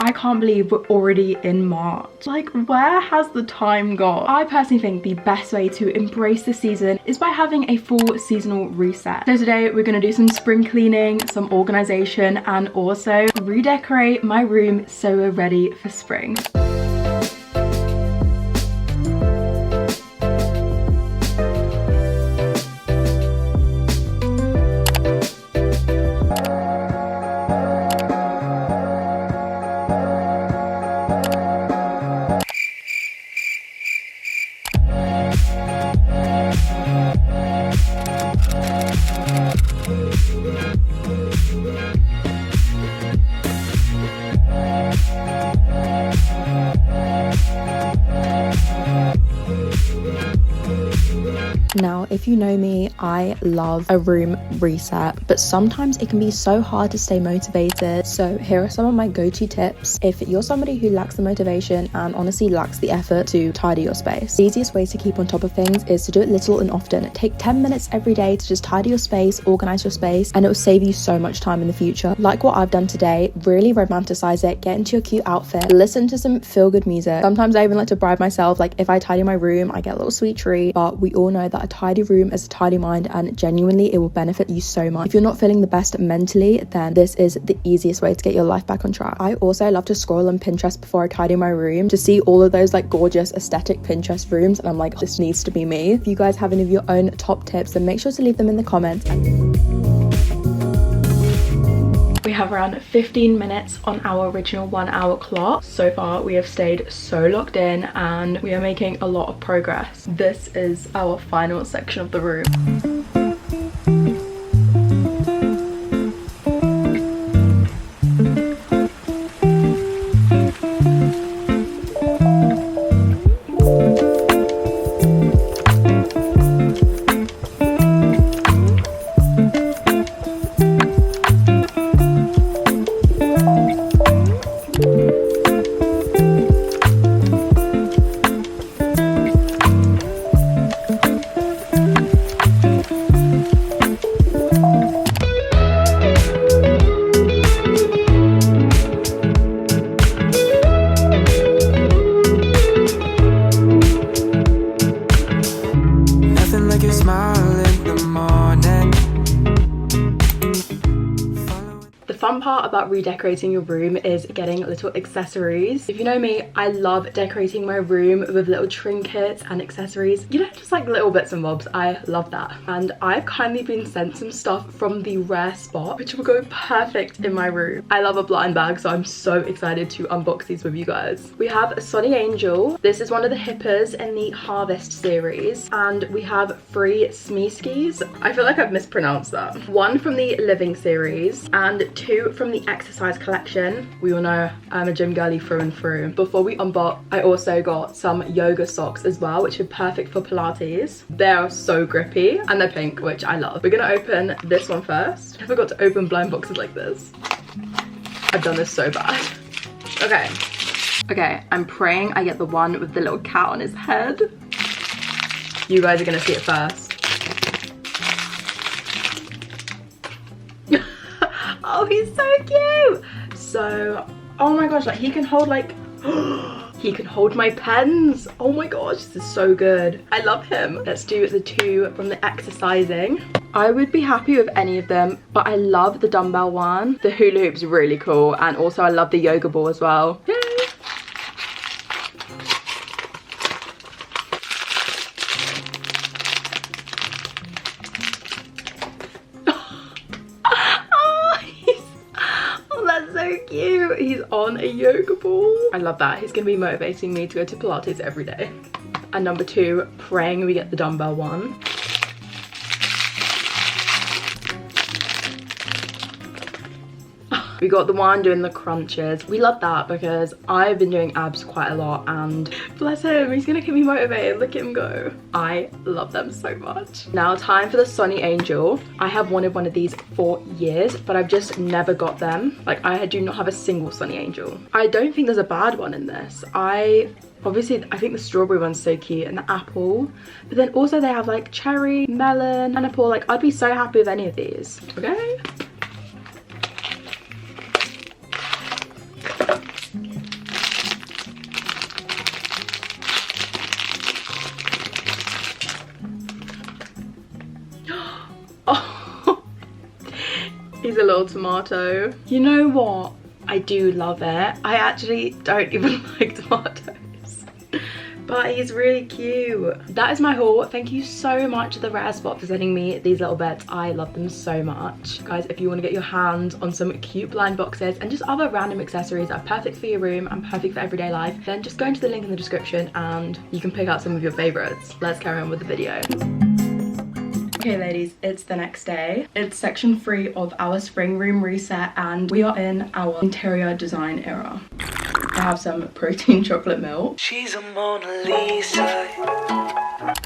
I can't believe we're already in March. Like, where has the time gone? I personally think the best way to embrace the season is by having a full seasonal reset. So today we're gonna do some spring cleaning, some organization, and also redecorate my room so we're ready for spring. Now, if you know me, I love a room reset, but sometimes it can be so hard to stay motivated. So here are some of my go-to tips if you're somebody who lacks the motivation and honestly lacks the effort to tidy your space. The easiest way to keep on top of things is to do it little and often. Take 10 minutes every day to just tidy your space, organize your space, and it will save you so much time in the future. Like what I've done today, really romanticize it, get into your cute outfit, listen to some feel-good music. Sometimes I even like to bribe myself, like if I tidy my room, I get a little sweet treat, but we all know that a tidy room is a tidy mind, and genuinely it will benefit you so much. If you're not feeling the best mentally, then this is the easiest way to get your life back on track. I also love to scroll on Pinterest before I tidy my room to see all of those like gorgeous aesthetic Pinterest rooms, and I'm like, this needs to be me. If you guys have any of your own top tips, then make sure to leave them in the comments. We have around 15 minutes on our original 1 hour clock. So far we have stayed so locked in and we are making a lot of progress. This is our final section of the room. Part about redecorating your room is getting little accessories. If you know me, I love decorating my room with little trinkets and accessories, you know, just like little bits and bobs. I love that, and I've kindly been sent some stuff from the Rare Spot which will go perfect in my room. I love a blind bag, so I'm so excited to unbox these with you guys. We have a Sunny Angel. This is one of the hippers in the Harvest series, and we have 3 Smeeskis. I feel like I've mispronounced that. 1 from the Living series and 2 from the Exercise collection. We all know I'm a gym girly through and through. Before we unbox, I also got some yoga socks as well, which are perfect for Pilates. They are so grippy and they're pink, which I love. We're gonna open this one first. I forgot to open blind boxes like this. I've done this so bad. Okay, I'm praying I get the one with the little cat on his head. You guys are gonna see it first. Oh, he's so cute. So, oh my gosh, like he can hold like, he can hold my pens. Oh my gosh, this is so good. I love him. Let's do the 2 from the Exercising. I would be happy with any of them, but I love the dumbbell one. The hula hoop's really cool, and also I love the yoga ball as well. Yay. He's on a yoga ball. I love that. He's gonna be motivating me to go to Pilates every day. And number 2, praying we get the dumbbell one. We got the one doing the crunches. We love that because I've been doing abs quite a lot, and bless him, he's gonna keep me motivated. Look at him go. I love them so much. Now time for the Sunny Angel. I have wanted one of these for years, but I've just never got them. Like, I do not have a single Sunny Angel. I don't think there's a bad one in this. Obviously, I think the strawberry one's so cute, and the apple. But then also they have like cherry, melon, pineapple. Like, I'd be so happy with any of these. Okay. old tomato. You know what? I do love it. I actually don't even like tomatoes. But he's really cute. That is my haul. Thank you so much to the Rare Spot for sending me these little bits. I love them so much. Guys, if you want to get your hands on some cute blind boxes and just other random accessories that are perfect for your room and perfect for everyday life, then just go into the link in the description and you can pick out some of your favorites. Let's carry on with the video. Okay ladies, it's the next day. It's section 3 of our spring room reset and we are in our interior design era. I have some protein chocolate milk. She's a Mona Lisa.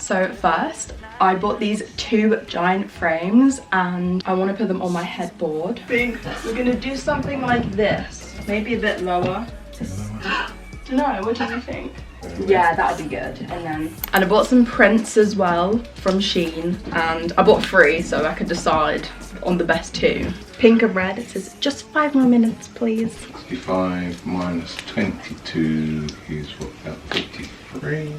So first, I bought these 2 giant frames and I want to put them on my headboard. I think we're gonna do something like this. Maybe a bit lower. Don't know, what do you think? Yeah, that would be good. And I bought some prints as well from Shein and I bought 3 so I could decide on the best 2. Pink and red. It says just 5 more minutes please. 65 minus 22 is what, about 53?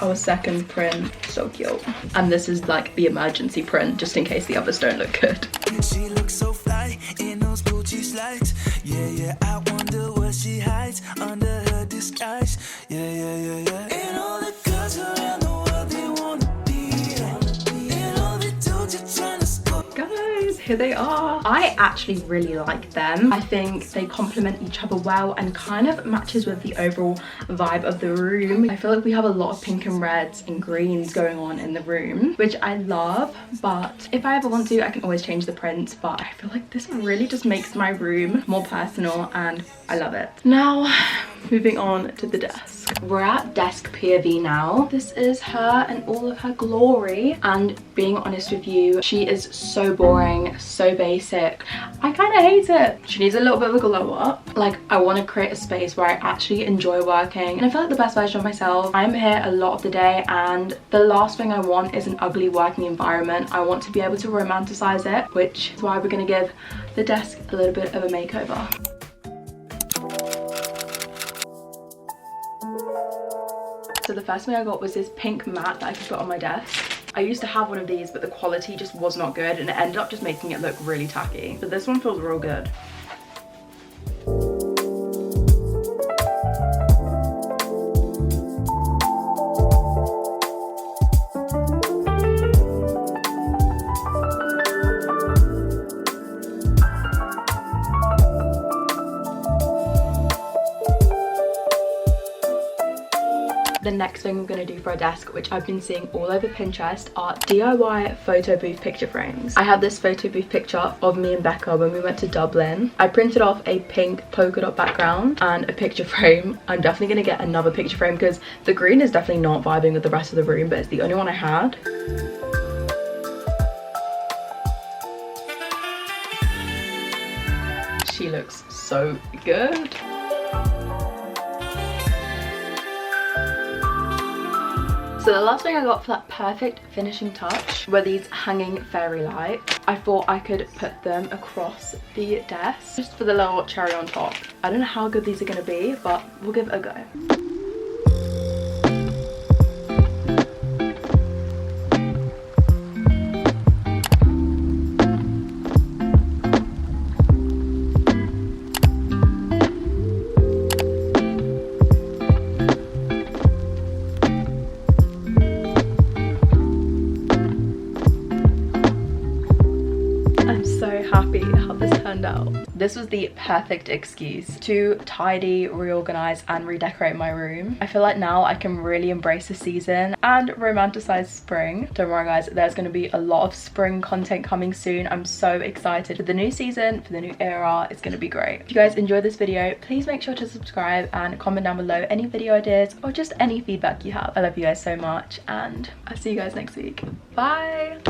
Our second print, so cute. And this is like the emergency print just in case the others don't look good. She looks so fly in those Gucci slides. Yeah, yeah, I wonder what she hides under her disguise. Yeah, yeah, yeah, yeah. And all the girls around the world, they wanna be that. And all the dudes are trying to score. Guys, here they are. I actually really like them. I think they complement each other well and kind of matches with the overall vibe of the room. I feel like we have a lot of pink and reds and greens going on in the room, which I love, but if I ever want to, I can always change the prints, but I feel like this really just makes my room more personal and I love it. Now, moving on to the desk. We're at desk POV now. This is her and all of her glory, and being honest with you, she is so boring, so basic. I kind of hate it. She needs a little bit of a glow up. Like, I want to create a space where I actually enjoy working and I feel like the best version of myself. I'm here a lot of the day and the last thing I want is an ugly working environment. I want to be able to romanticize it, which is why we're going to give the desk a little bit of a makeover. So the first thing I got was this pink mat that I could put on my desk. I used to have one of these, but the quality just was not good and it ended up just making it look really tacky. But this one feels real good. The next thing I'm going to do for a desk, which I've been seeing all over Pinterest, are DIY photo booth picture frames. I have this photo booth picture of me and Becca when we went to Dublin. I printed off a pink polka dot background and a picture frame. I'm definitely going to get another picture frame because the green is definitely not vibing with the rest of the room, but it's the only one I had. She looks so good. So the last thing I got for that perfect finishing touch were these hanging fairy lights. I thought I could put them across the desk just for the little cherry on top. I don't know how good these are going to be, but we'll give it a go. Happy how this turned out. This was the perfect excuse to tidy, reorganize and redecorate my room. I feel like now I can really embrace the season and romanticize spring. Don't worry guys, there's going to be a lot of spring content coming soon. I'm so excited for the new season, for the new era. It's going to be great. If you guys enjoyed this video, please make sure to subscribe and comment down below any video ideas or just any feedback you have. I love you guys so much and I'll see you guys next week. Bye.